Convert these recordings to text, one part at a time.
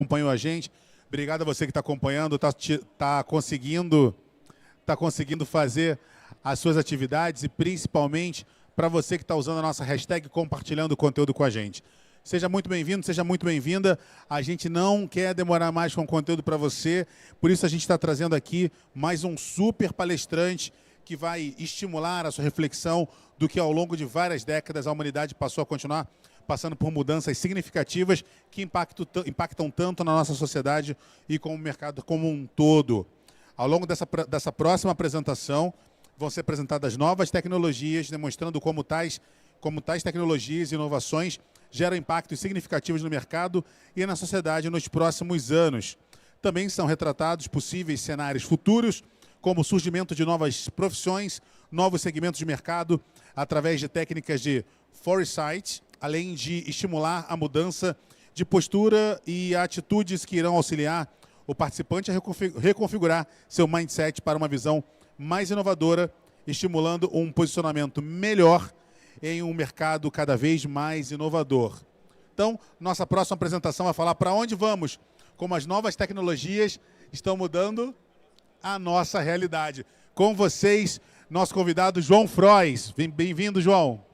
acompanhou a gente. Obrigado a você que está acompanhando, está conseguindo fazer as suas atividades e principalmente para você que está usando a nossa hashtag compartilhando o conteúdo com a gente. Seja muito bem-vindo, seja muito bem-vinda. A gente não quer demorar mais com o conteúdo para você, por isso a gente está trazendo aqui mais um super palestrante que vai estimular a sua reflexão do que ao longo de várias décadas a humanidade passou a continuar passando por mudanças significativas que impactam tanto na nossa sociedade e com o mercado como um todo. Ao longo dessa próxima apresentação, vão ser apresentadas novas tecnologias, demonstrando como tais tecnologias e inovações geram impactos significativos no mercado e na sociedade nos próximos anos. Também são retratados possíveis cenários futuros, como o surgimento de novas profissões, novos segmentos de mercado, através de técnicas de foresight, além de estimular a mudança de postura e atitudes que irão auxiliar o participante a reconfigurar seu mindset para uma visão mais inovadora, estimulando um posicionamento melhor em um mercado cada vez mais inovador. Então, nossa próxima apresentação vai falar para onde vamos, como as novas tecnologias estão mudando a nossa realidade. Com vocês, nosso convidado João Frois. Bem-vindo, João.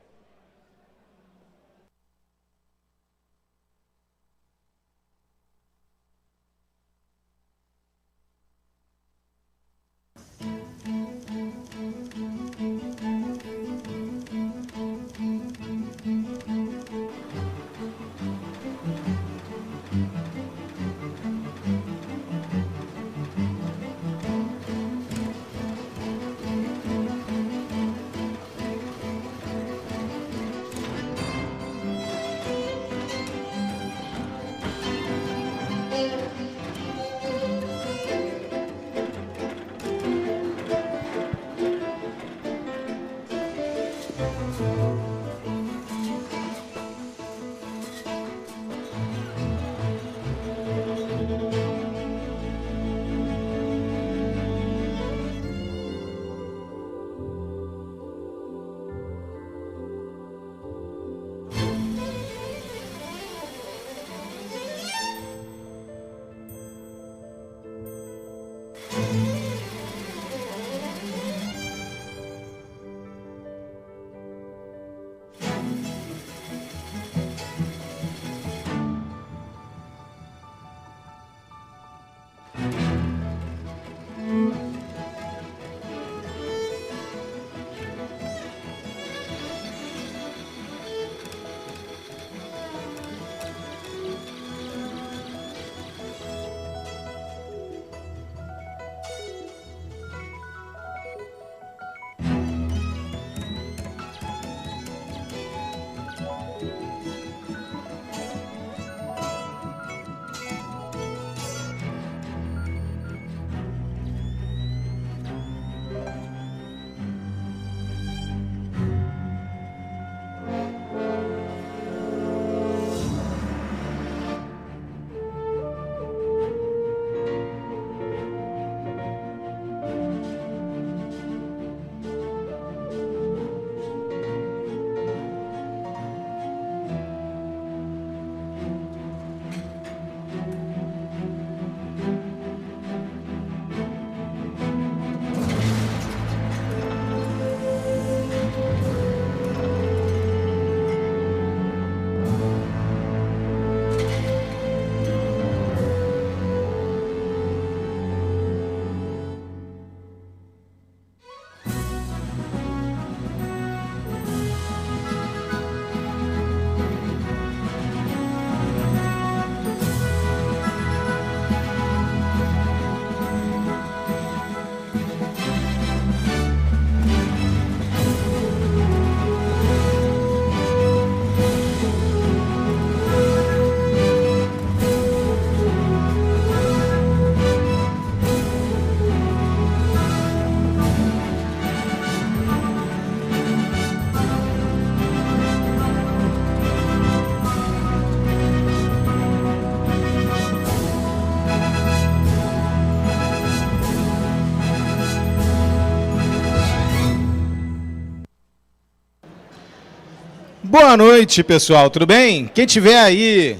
Boa noite, pessoal, tudo bem? Quem tiver aí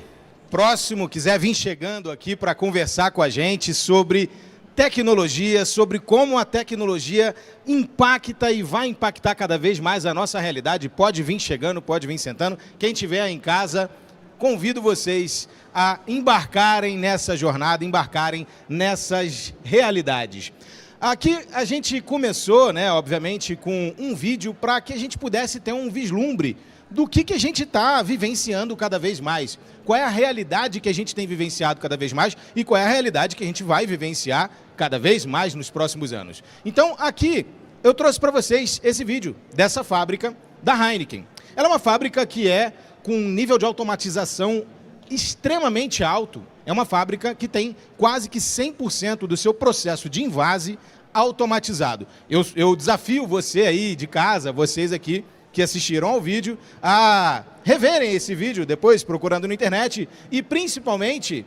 próximo, quiser vir chegando aqui para conversar com a gente sobre tecnologia, sobre como a tecnologia impacta e vai impactar cada vez mais a nossa realidade, pode vir chegando, pode vir sentando. Quem estiver em casa, convido vocês a embarcarem nessa jornada, embarcarem nessas realidades. Aqui a gente começou, né, obviamente, com um vídeo para que a gente pudesse ter um vislumbre do que a gente está vivenciando cada vez mais. Qual é a realidade que a gente tem vivenciado cada vez mais e qual é a realidade que a gente vai vivenciar cada vez mais nos próximos anos. Então, aqui, eu trouxe para vocês esse vídeo dessa fábrica da Heineken. Ela é uma fábrica que é com um nível de automatização extremamente alto. É uma fábrica que tem quase que 100% do seu processo de envase automatizado. Eu desafio você aí de casa, vocês aqui que assistiram ao vídeo, a reverem esse vídeo depois, procurando na internet, e principalmente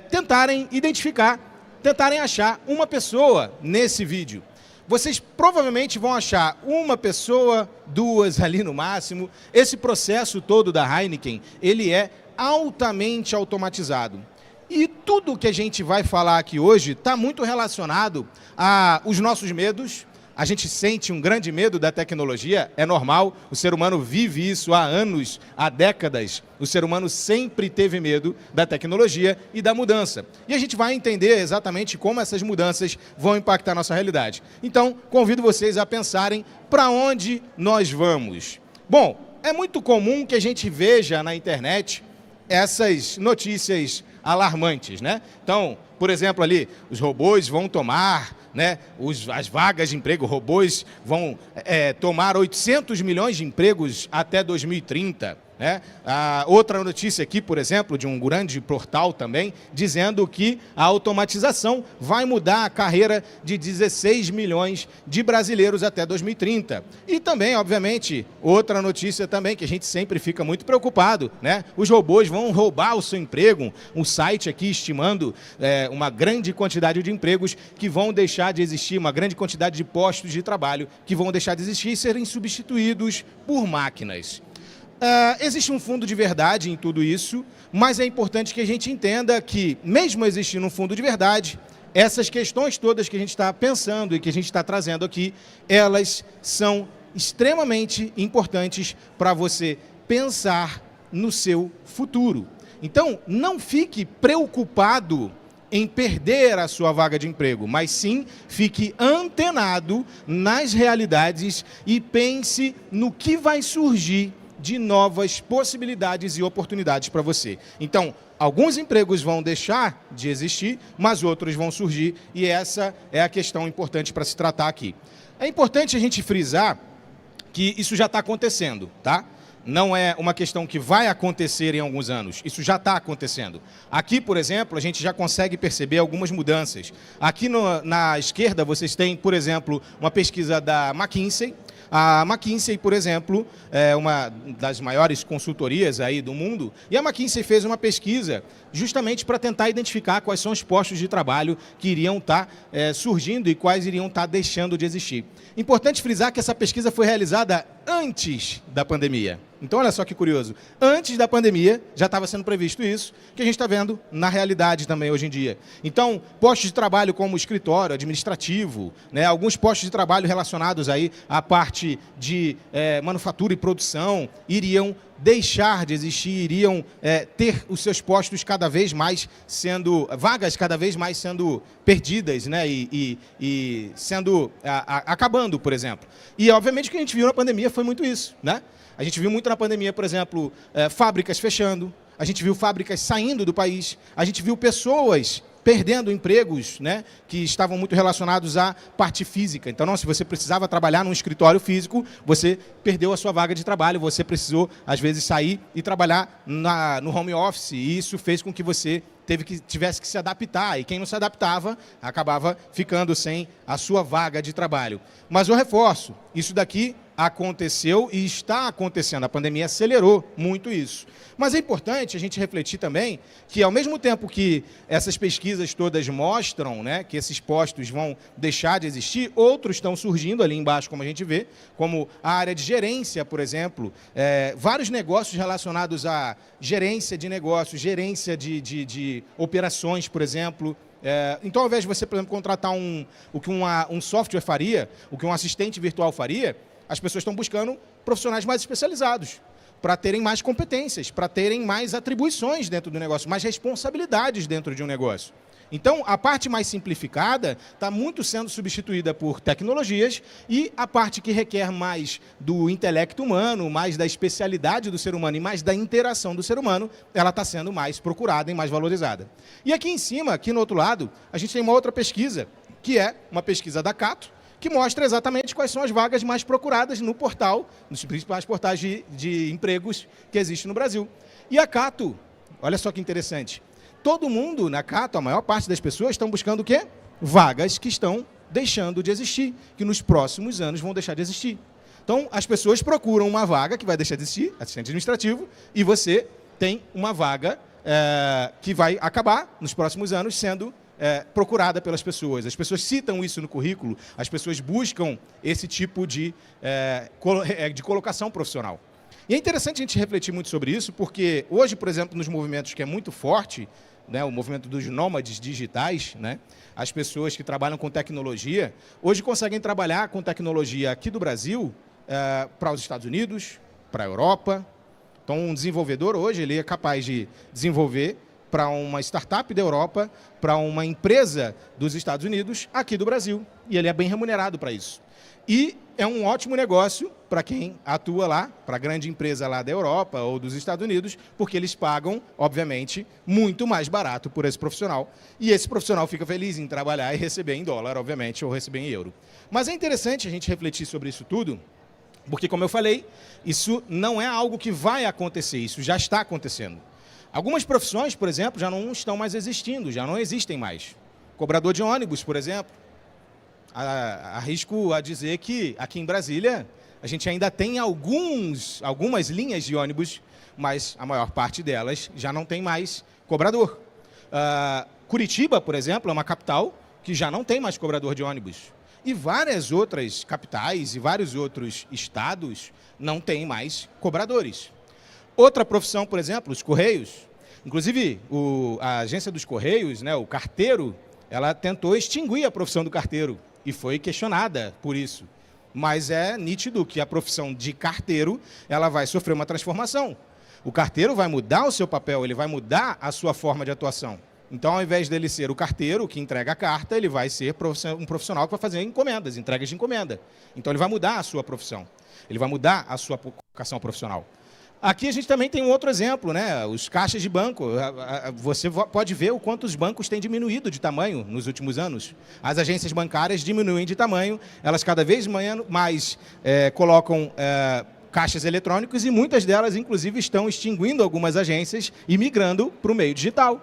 tentarem identificar, tentarem achar uma pessoa nesse vídeo. Vocês provavelmente vão achar uma pessoa, duas ali no máximo. Esse processo todo da Heineken, ele é altamente automatizado. E tudo que a gente vai falar aqui hoje está muito relacionado aos nossos medos. A gente sente um grande medo da tecnologia, é normal, o ser humano vive isso há anos, há décadas. O ser humano sempre teve medo da tecnologia e da mudança. E a gente vai entender exatamente como essas mudanças vão impactar a nossa realidade. Então, convido vocês a pensarem para onde nós vamos. Bom, é muito comum que a gente veja na internet essas notícias alarmantes, né? Então, por exemplo, ali, os robôs vão tomar, né, as vagas de emprego, robôs vão tomar 800 milhões de empregos até 2030. Né? Outra notícia aqui, por exemplo, de um grande portal também, dizendo que a automatização vai mudar a carreira de 16 milhões de brasileiros até 2030. E também, obviamente, outra notícia também, que a gente sempre fica muito preocupado, né? Os robôs vão roubar o seu emprego. Um site aqui estimando uma grande quantidade de empregos que vão deixar de existir, uma grande quantidade de postos de trabalho que vão deixar de existir e serem substituídos por máquinas. Existe um fundo de verdade em tudo isso, mas é importante que a gente entenda que, mesmo existindo um fundo de verdade, essas questões todas que a gente está pensando e que a gente está trazendo aqui, elas são extremamente importantes para você pensar no seu futuro. Então, não fique preocupado em perder a sua vaga de emprego, mas sim fique antenado nas realidades e pense no que vai surgir de novas possibilidades e oportunidades para você. Então, alguns empregos vão deixar de existir, mas outros vão surgir, e essa é a questão importante para se tratar aqui. É importante a gente frisar que isso já está acontecendo, tá? Não é uma questão que vai acontecer em alguns anos, isso já está acontecendo. Aqui, por exemplo, a gente já consegue perceber algumas mudanças. Aqui na esquerda vocês têm, por exemplo, uma pesquisa da McKinsey. A McKinsey, por exemplo, é uma das maiores consultorias aí do mundo, e a McKinsey fez uma pesquisa justamente para tentar identificar quais são os postos de trabalho que iriam estar surgindo e quais iriam estar deixando de existir. Importante frisar que essa pesquisa foi realizada antes da pandemia. Então, olha só que curioso. Antes da pandemia, já estava sendo previsto isso, que a gente está vendo na realidade também hoje em dia. Então, postos de trabalho como escritório, administrativo, né, alguns postos de trabalho relacionados aí à parte de manufatura e produção, iriam deixar de existir, iriam ter os seus postos cada vez mais sendo, vagas cada vez mais sendo perdidas, né, e sendo, acabando, por exemplo. E, obviamente, o que a gente viu na pandemia foi muito isso, né? A gente viu muito na pandemia, por exemplo, fábricas fechando, a gente viu fábricas saindo do país, a gente viu pessoas perdendo empregos, né, que estavam muito relacionados à parte física. Então, se você precisava trabalhar num escritório físico, você perdeu a sua vaga de trabalho, você precisou, às vezes, sair e trabalhar no home office, e isso fez com que você tivesse que se adaptar, e quem não se adaptava acabava ficando sem a sua vaga de trabalho. Mas eu reforço, isso daqui aconteceu e está acontecendo. A pandemia acelerou muito isso. Mas é importante a gente refletir também que, ao mesmo tempo que essas pesquisas todas mostram, né, que esses postos vão deixar de existir, outros estão surgindo ali embaixo, como a gente vê, como a área de gerência, por exemplo, vários negócios relacionados à gerência de negócios, gerência de operações, por exemplo. Então, ao invés de você, por exemplo, contratar o que um software faria, o que um assistente virtual faria, as pessoas estão buscando profissionais mais especializados, para terem mais competências, para terem mais atribuições dentro do negócio, mais responsabilidades dentro de um negócio. Então, a parte mais simplificada está muito sendo substituída por tecnologias e a parte que requer mais do intelecto humano, mais da especialidade do ser humano e mais da interação do ser humano, ela está sendo mais procurada e mais valorizada. E aqui em cima, aqui no outro lado, a gente tem uma outra pesquisa, que é uma pesquisa da Cato, que mostra exatamente quais são as vagas mais procuradas no portal, nos principais portais de empregos que existem no Brasil. E a Cato, olha só que interessante, todo mundo na Cato, a maior parte das pessoas, estão buscando o quê? Vagas que estão deixando de existir, que nos próximos anos vão deixar de existir. Então, as pessoas procuram uma vaga que vai deixar de existir, assistente administrativo, e você tem uma vaga que vai acabar nos próximos anos sendo procurada pelas pessoas. As pessoas citam isso no currículo, as pessoas buscam esse tipo de colocação profissional. E é interessante a gente refletir muito sobre isso, porque hoje, por exemplo, nos movimentos que é muito forte, né, o movimento dos nômades digitais, né, as pessoas que trabalham com tecnologia, hoje conseguem trabalhar com tecnologia aqui do Brasil para os Estados Unidos, para a Europa. Então, um desenvolvedor hoje ele é capaz de desenvolver para uma startup da Europa, para uma empresa dos Estados Unidos, aqui do Brasil. E ele é bem remunerado para isso. E é um ótimo negócio para quem atua lá, para a grande empresa lá da Europa ou dos Estados Unidos, porque eles pagam, obviamente, muito mais barato por esse profissional. E esse profissional fica feliz em trabalhar e receber em dólar, obviamente, ou receber em euro. Mas é interessante a gente refletir sobre isso tudo, porque, como eu falei, isso não é algo que vai acontecer, isso já está acontecendo. Algumas profissões, por exemplo, já não estão mais existindo, já não existem mais. Cobrador de ônibus, por exemplo. Arrisco a dizer que aqui em Brasília a gente ainda tem algumas linhas de ônibus, mas a maior parte delas já não tem mais cobrador. Curitiba, por exemplo, é uma capital que já não tem mais cobrador de ônibus. E várias outras capitais e vários outros estados não têm mais cobradores. Outra profissão, por exemplo, os Correios. Inclusive, a agência dos Correios, né, o carteiro, ela tentou extinguir a profissão do carteiro e foi questionada por isso. Mas é nítido que a profissão de carteiro ela vai sofrer uma transformação. O carteiro vai mudar o seu papel, ele vai mudar a sua forma de atuação. Então, ao invés dele ser o carteiro que entrega a carta, ele vai ser um profissional que vai fazer encomendas, entregas de encomenda. Então, ele vai mudar a sua profissão, ele vai mudar a sua vocação profissional. Aqui a gente também tem um outro exemplo, né? Os caixas de banco. Você pode ver o quanto os bancos têm diminuído de tamanho nos últimos anos. As agências bancárias diminuem de tamanho, elas cada vez mais colocam caixas eletrônicos e muitas delas, inclusive, estão extinguindo algumas agências e migrando para o meio digital.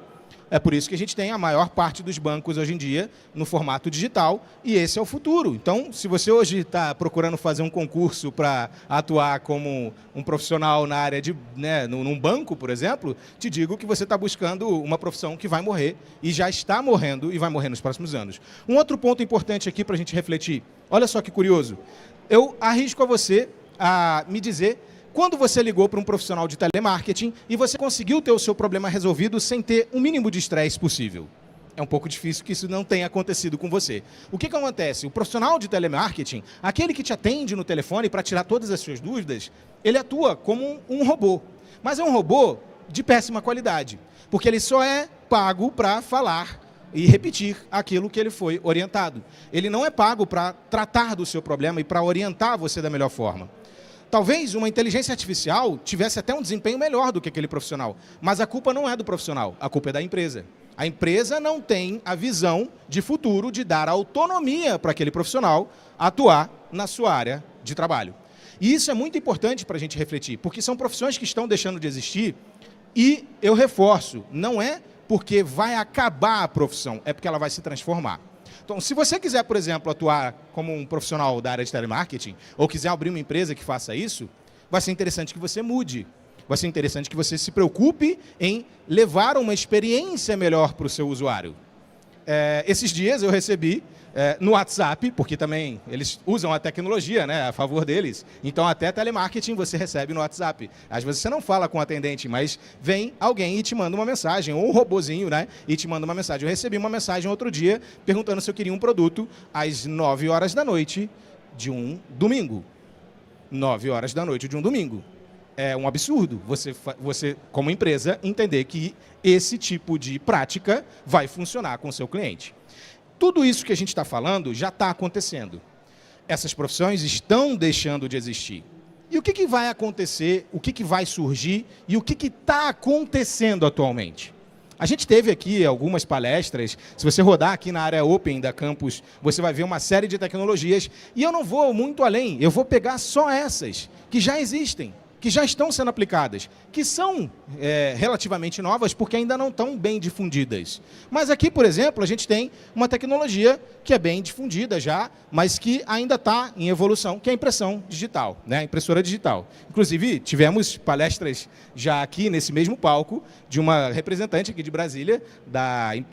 É por isso que a gente tem a maior parte dos bancos hoje em dia no formato digital e esse é o futuro. Então, se você hoje está procurando fazer um concurso para atuar como um profissional na área num banco, por exemplo, te digo que você está buscando uma profissão que vai morrer e já está morrendo e vai morrer nos próximos anos. Um outro ponto importante aqui para a gente refletir. Olha só que curioso. Eu arrisco a você a me dizer quando você ligou para um profissional de telemarketing e você conseguiu ter o seu problema resolvido sem ter o mínimo de estresse possível. É um pouco difícil que isso não tenha acontecido com você. O que acontece? O profissional de telemarketing, aquele que te atende no telefone para tirar todas as suas dúvidas, ele atua como um robô. Mas é um robô de péssima qualidade, porque ele só é pago para falar e repetir aquilo que ele foi orientado. Ele não é pago para tratar do seu problema e para orientar você da melhor forma. Talvez uma inteligência artificial tivesse até um desempenho melhor do que aquele profissional, mas a culpa não é do profissional, a culpa é da empresa. A empresa não tem a visão de futuro de dar autonomia para aquele profissional atuar na sua área de trabalho. E isso é muito importante para a gente refletir, porque são profissões que estão deixando de existir e, eu reforço, não é porque vai acabar a profissão, é porque ela vai se transformar. Então, se você quiser, por exemplo, atuar como um profissional da área de telemarketing, ou quiser abrir uma empresa que faça isso, vai ser interessante que você mude. Vai ser interessante que você se preocupe em levar uma experiência melhor para o seu usuário. Esses dias eu recebi no WhatsApp, porque também eles usam a tecnologia, né, a favor deles. Então, até telemarketing você recebe no WhatsApp. Às vezes você não fala com o atendente, mas vem alguém e te manda uma mensagem, ou um robozinho, né, e te manda uma mensagem. Eu recebi uma mensagem outro dia perguntando se eu queria um produto às 9 horas da noite de um domingo. 9 horas da noite de um domingo. É um absurdo você, como empresa, entender que esse tipo de prática vai funcionar com o seu cliente. Tudo isso que a gente está falando já está acontecendo. Essas profissões estão deixando de existir. E o que vai acontecer, o que vai surgir e o que está acontecendo atualmente? A gente teve aqui algumas palestras, se você rodar aqui na área Open da campus, você vai ver uma série de tecnologias, e eu não vou muito além, eu vou pegar só essas que já existem, que já estão sendo aplicadas, que são relativamente novas, porque ainda não estão bem difundidas. Mas aqui, por exemplo, a gente tem uma tecnologia que é bem difundida já, mas que ainda está em evolução, que é a impressão digital, né? A impressora digital. Inclusive, tivemos palestras já aqui nesse mesmo palco de uma representante aqui de Brasília,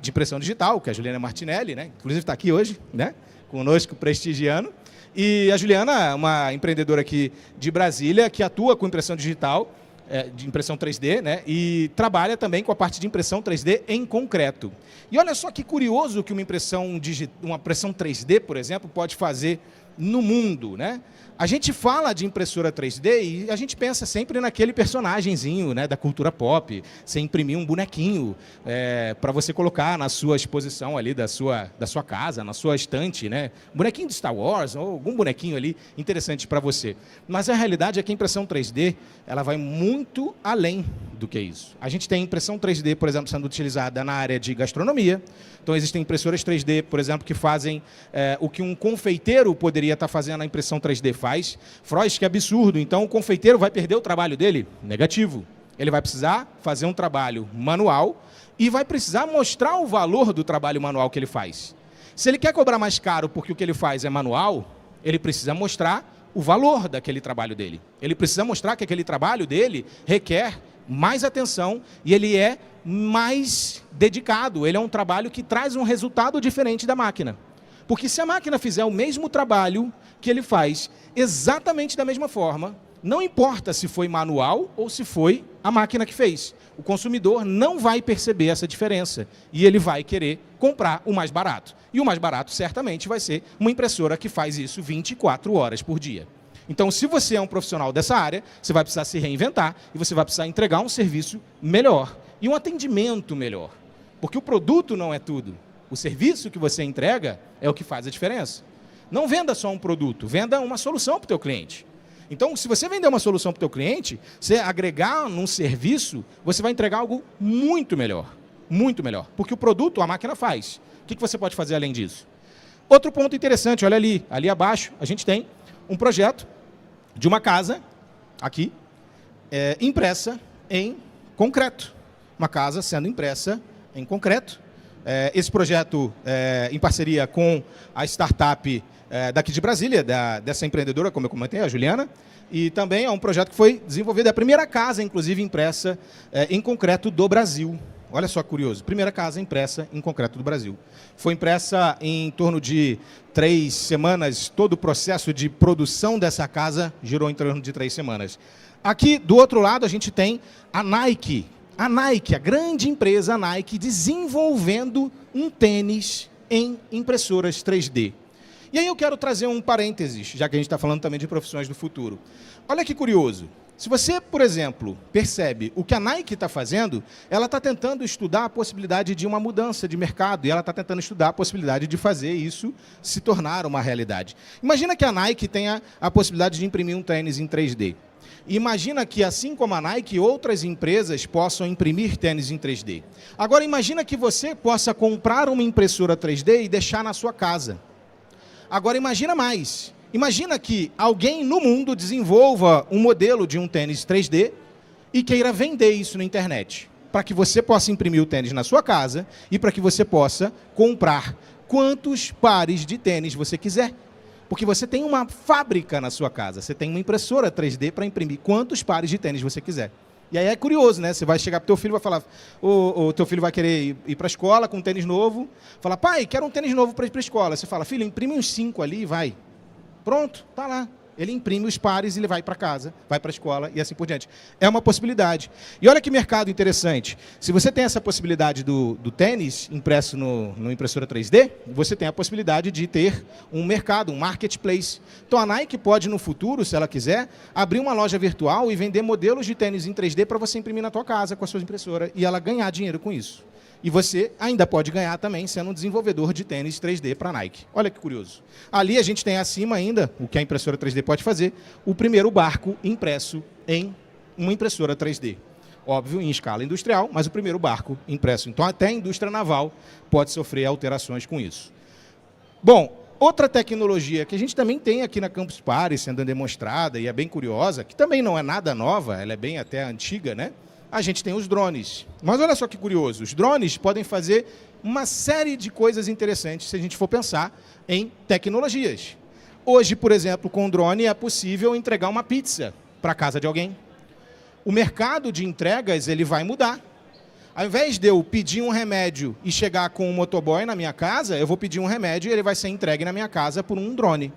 de impressão digital, que é a Juliana Martinelli, né? Inclusive está aqui hoje, né? Conosco, prestigiando. E a Juliana é uma empreendedora aqui de Brasília que atua com impressão digital, de impressão 3D, né? E trabalha também com a parte de impressão 3D em concreto. E olha só que curioso que uma impressão 3D, por exemplo, pode fazer no mundo, né? A gente fala de impressora 3D e a gente pensa sempre naquele personagenzinho, né, da cultura pop. Você imprimir um bonequinho para você colocar na sua exposição ali da sua casa, na sua estante, né? Um bonequinho de Star Wars ou algum bonequinho ali interessante para você. Mas a realidade é que a impressão 3D ela vai muito além do que isso. A gente tem impressão 3D, por exemplo, sendo utilizada na área de gastronomia. Então, existem impressoras 3D, por exemplo, que fazem o que um confeiteiro poderia estar fazendo na impressão 3D faz. Frost, que absurdo. Então, o confeiteiro vai perder o trabalho dele? Negativo. Ele vai precisar fazer um trabalho manual e vai precisar mostrar o valor do trabalho manual que ele faz. Se ele quer cobrar mais caro porque o que ele faz é manual, ele precisa mostrar o valor daquele trabalho dele. Ele precisa mostrar que aquele trabalho dele requer mais atenção e ele é mais dedicado. Ele é um trabalho que traz um resultado diferente da máquina. Porque se a máquina fizer o mesmo trabalho que ele faz, exatamente da mesma forma, não importa se foi manual ou se foi a máquina que fez. O consumidor não vai perceber essa diferença e ele vai querer comprar o mais barato. E o mais barato certamente vai ser uma impressora que faz isso 24 horas por dia. Então, se você é um profissional dessa área, você vai precisar se reinventar e você vai precisar entregar um serviço melhor e um atendimento melhor. Porque o produto não é tudo. O serviço que você entrega é o que faz a diferença. Não venda só um produto, venda uma solução para o teu cliente. Então, se você vender uma solução para o teu cliente, você agregar num serviço, você vai entregar algo muito melhor. Muito melhor. Porque o produto a máquina faz. O que você pode fazer além disso? Outro ponto interessante, olha ali abaixo, a gente tem um projeto de uma casa, aqui, impressa em concreto. Uma casa sendo impressa em concreto. Esse projeto em parceria com a startup daqui de Brasília, dessa empreendedora, como eu comentei, a Juliana, e também é um projeto que foi desenvolvido, é a primeira casa, inclusive, impressa em concreto do Brasil. Olha só que curioso, primeira casa impressa em concreto do Brasil. Foi impressa em torno de 3 semanas, todo o processo de produção dessa casa girou em torno de 3 semanas. Aqui, do outro lado, a gente tem a Nike. A Nike, a grande empresa Nike, desenvolvendo um tênis em impressoras 3D. E aí eu quero trazer um parênteses, já que a gente está falando também de profissões do futuro. Olha que curioso. Se você, por exemplo, percebe o que a Nike está fazendo, ela está tentando estudar a possibilidade de uma mudança de mercado e ela está tentando estudar a possibilidade de fazer isso se tornar uma realidade. Imagina que a Nike tenha a possibilidade de imprimir um tênis em 3D. Imagina que, assim como a Nike, outras empresas possam imprimir tênis em 3D. Agora, imagina que você possa comprar uma impressora 3D e deixar na sua casa. Agora, imagina mais. Imagina que alguém no mundo desenvolva um modelo de um tênis 3D e queira vender isso na internet, para que você possa imprimir o tênis na sua casa e para que você possa comprar quantos pares de tênis você quiser. Porque você tem uma fábrica na sua casa, você tem uma impressora 3D para imprimir quantos pares de tênis você quiser. E aí é curioso, né? Você vai chegar para o teu filho e vai falar, o teu filho vai querer ir para a escola com um tênis novo, fala, pai, quero um tênis novo para ir para a escola. Você fala, filho, imprime uns 5 ali e vai. Pronto, tá lá. Ele imprime os pares e ele vai para casa, vai para a escola e assim por diante. É uma possibilidade. E olha que mercado interessante. Se você tem essa possibilidade do tênis impresso no impressora 3D, você tem a possibilidade de ter um mercado, um marketplace. Então a Nike pode, no futuro, se ela quiser, abrir uma loja virtual e vender modelos de tênis em 3D para você imprimir na tua casa com a sua impressora e ela ganhar dinheiro com isso. E você ainda pode ganhar também sendo um desenvolvedor de tênis 3D para a Nike. Olha que curioso. Ali a gente tem acima ainda, o que a impressora 3D pode fazer, o primeiro barco impresso em uma impressora 3D. Óbvio, em escala industrial, mas o primeiro barco impresso. Então até a indústria naval pode sofrer alterações com isso. Bom, outra tecnologia que a gente também tem aqui na Campus Party sendo demonstrada, e é bem curiosa, que também não é nada nova, ela é bem até antiga, né? A gente tem os drones. Mas olha só que curioso, os drones podem fazer uma série de coisas interessantes se a gente for pensar em tecnologias. Hoje, por exemplo, com o drone é possível entregar uma pizza para a casa de alguém. O mercado de entregas ele vai mudar. Ao invés de eu pedir um remédio e chegar com um motoboy na minha casa, eu vou pedir um remédio e ele vai ser entregue na minha casa por um drone.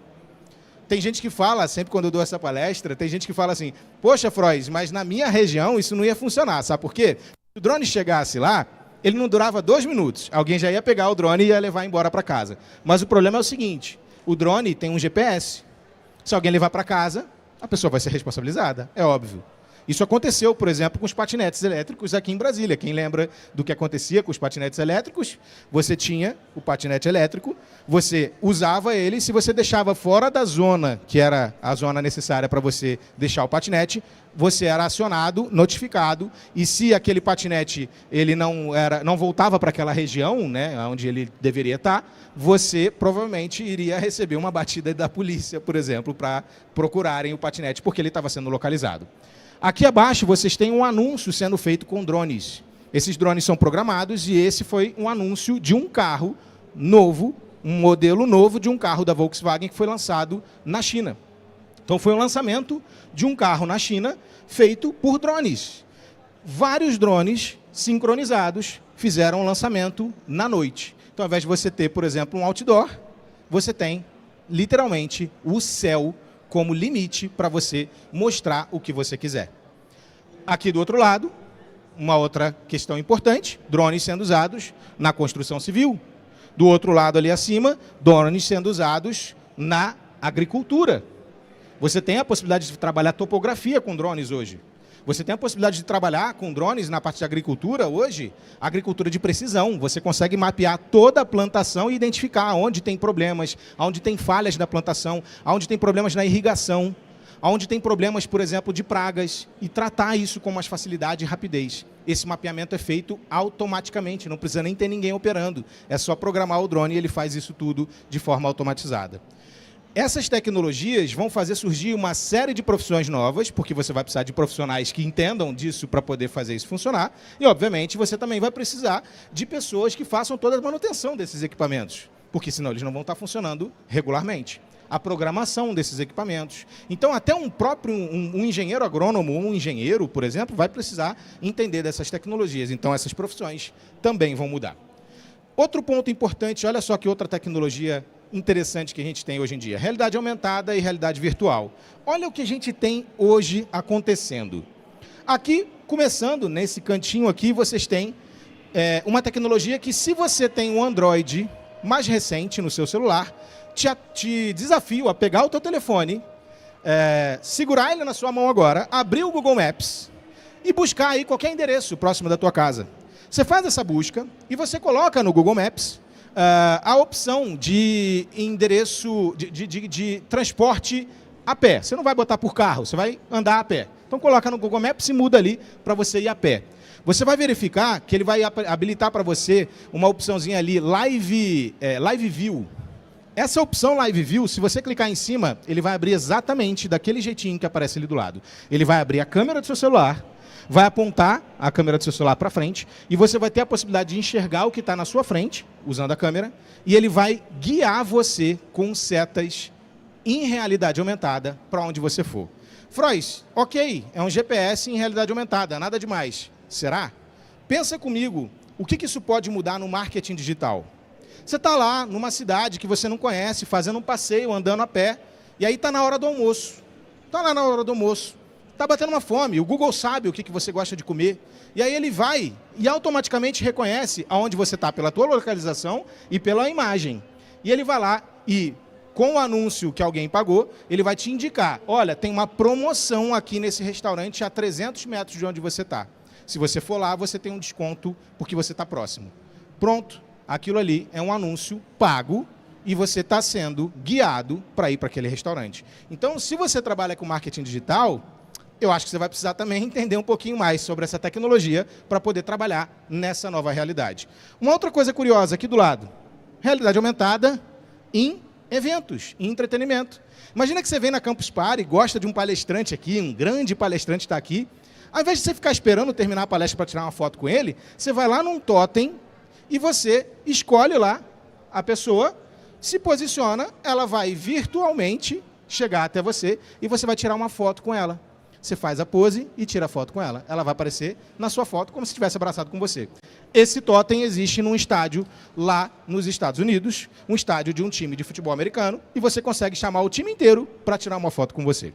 Tem gente que fala, sempre quando eu dou essa palestra, tem gente que fala assim, poxa, Frois, mas na minha região isso não ia funcionar, sabe por quê? Se o drone chegasse lá, ele não durava 2 minutos, alguém já ia pegar o drone e ia levar embora para casa. Mas o problema é o seguinte, o drone tem um GPS, se alguém levar para casa, a pessoa vai ser responsabilizada, é óbvio. Isso aconteceu, por exemplo, com os patinetes elétricos aqui em Brasília. Quem lembra do que acontecia com os patinetes elétricos? Você tinha o patinete elétrico, você usava ele, se você deixava fora da zona, que era a zona necessária para você deixar o patinete, você era acionado, notificado, e se aquele patinete ele não voltava para aquela região, né, onde ele deveria estar, você provavelmente iria receber uma batida da polícia, por exemplo, para procurarem o patinete, porque ele estava sendo localizado. Aqui abaixo vocês têm um anúncio sendo feito com drones. Esses drones são programados e esse foi um anúncio de um carro novo, um modelo novo de um carro da Volkswagen que foi lançado na China. Então foi um lançamento de um carro na China feito por drones. Vários drones sincronizados fizeram o lançamento na noite. Então, ao invés de você ter, por exemplo, um outdoor, você tem literalmente o céu como limite para você mostrar o que você quiser. Aqui do outro lado, uma outra questão importante, drones sendo usados na construção civil. Do outro lado ali acima, drones sendo usados na agricultura. Você tem a possibilidade de trabalhar topografia com drones hoje. Você tem a possibilidade de trabalhar com drones na parte de agricultura hoje, agricultura de precisão. Você consegue mapear toda a plantação e identificar onde tem problemas, onde tem falhas na plantação, onde tem problemas na irrigação, onde tem problemas, por exemplo, de pragas, e tratar isso com mais facilidade e rapidez. Esse mapeamento é feito automaticamente, não precisa nem ter ninguém operando. É só programar o drone e ele faz isso tudo de forma automatizada. Essas tecnologias vão fazer surgir uma série de profissões novas, porque você vai precisar de profissionais que entendam disso para poder fazer isso funcionar. E, obviamente, você também vai precisar de pessoas que façam toda a manutenção desses equipamentos, porque senão eles não vão estar funcionando regularmente. A programação desses equipamentos. Então, até um engenheiro agrônomo, um engenheiro, por exemplo, vai precisar entender dessas tecnologias. Então, essas profissões também vão mudar. Outro ponto importante, olha só que outra tecnologia interessante que a gente tem hoje em dia. Realidade aumentada e realidade virtual. Olha o que a gente tem hoje acontecendo. Aqui, começando nesse cantinho aqui, vocês têm uma tecnologia que, se você tem um Android mais recente no seu celular, te desafio a pegar o teu telefone, segurar ele na sua mão agora, abrir o Google Maps e buscar aí qualquer endereço próximo da tua casa. Você faz essa busca e você coloca no Google Maps a opção de endereço, de transporte a pé. Você não vai botar por carro, você vai andar a pé. Então coloca no Google Maps e muda ali para você ir a pé. Você vai verificar que ele vai habilitar para você uma opçãozinha ali, Live View. Essa opção Live View, se você clicar em cima, ele vai abrir exatamente daquele jeitinho que aparece ali do lado. Ele vai abrir a câmera do seu celular, vai apontar a câmera do seu celular para frente e você vai ter a possibilidade de enxergar o que está na sua frente, usando a câmera, e ele vai guiar você com setas em realidade aumentada para onde você for. Frois, ok, é um GPS em realidade aumentada, nada demais. Será? Pensa comigo, o que isso pode mudar no marketing digital? Você está lá numa cidade que você não conhece, fazendo um passeio, andando a pé, e aí está na hora do almoço. Está lá na hora do almoço. Está batendo uma fome, o Google sabe o que você gosta de comer, e aí ele vai e automaticamente reconhece aonde você está pela tua localização e pela imagem. E ele vai lá e, com o anúncio que alguém pagou, ele vai te indicar, olha, tem uma promoção aqui nesse restaurante a 300 metros de onde você está. Se você for lá, você tem um desconto porque você está próximo. Pronto, aquilo ali é um anúncio pago e você está sendo guiado para ir para aquele restaurante. Então, se você trabalha com marketing digital, eu acho que você vai precisar também entender um pouquinho mais sobre essa tecnologia para poder trabalhar nessa nova realidade. Uma outra coisa curiosa aqui do lado, realidade aumentada em eventos, em entretenimento. Imagina que você vem na Campus Party, gosta de um palestrante aqui, um grande palestrante está aqui, ao invés de você ficar esperando terminar a palestra para tirar uma foto com ele, você vai lá num totem e você escolhe lá a pessoa, se posiciona, ela vai virtualmente chegar até você e você vai tirar uma foto com ela. Você faz a pose e tira a foto com ela. Ela vai aparecer na sua foto como se estivesse abraçado com você. Esse totem existe num estádio lá nos Estados Unidos, um estádio de um time de futebol americano, e você consegue chamar o time inteiro para tirar uma foto com você.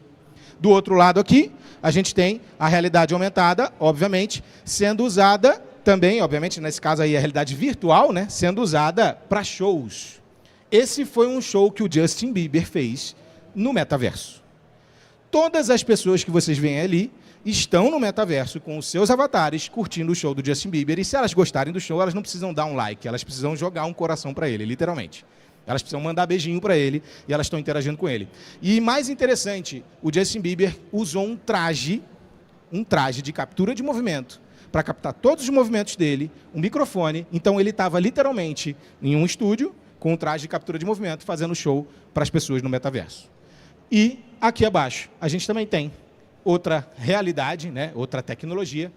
Do outro lado aqui, a gente tem a realidade aumentada, obviamente, sendo usada também, obviamente, nesse caso aí a realidade virtual, né, sendo usada para shows. Esse foi um show que o Justin Bieber fez no metaverso. Todas as pessoas que vocês veem ali estão no metaverso com os seus avatares curtindo o show do Justin Bieber. E se elas gostarem do show, elas não precisam dar um like, elas precisam jogar um coração para ele, literalmente. Elas precisam mandar beijinho para ele e elas estão interagindo com ele. E mais interessante, o Justin Bieber usou um traje de captura de movimento para captar todos os movimentos dele, um microfone. Então ele estava literalmente em um estúdio com um traje de captura de movimento fazendo show para as pessoas no metaverso. E aqui abaixo, a gente também tem outra realidade, né, outra tecnologia,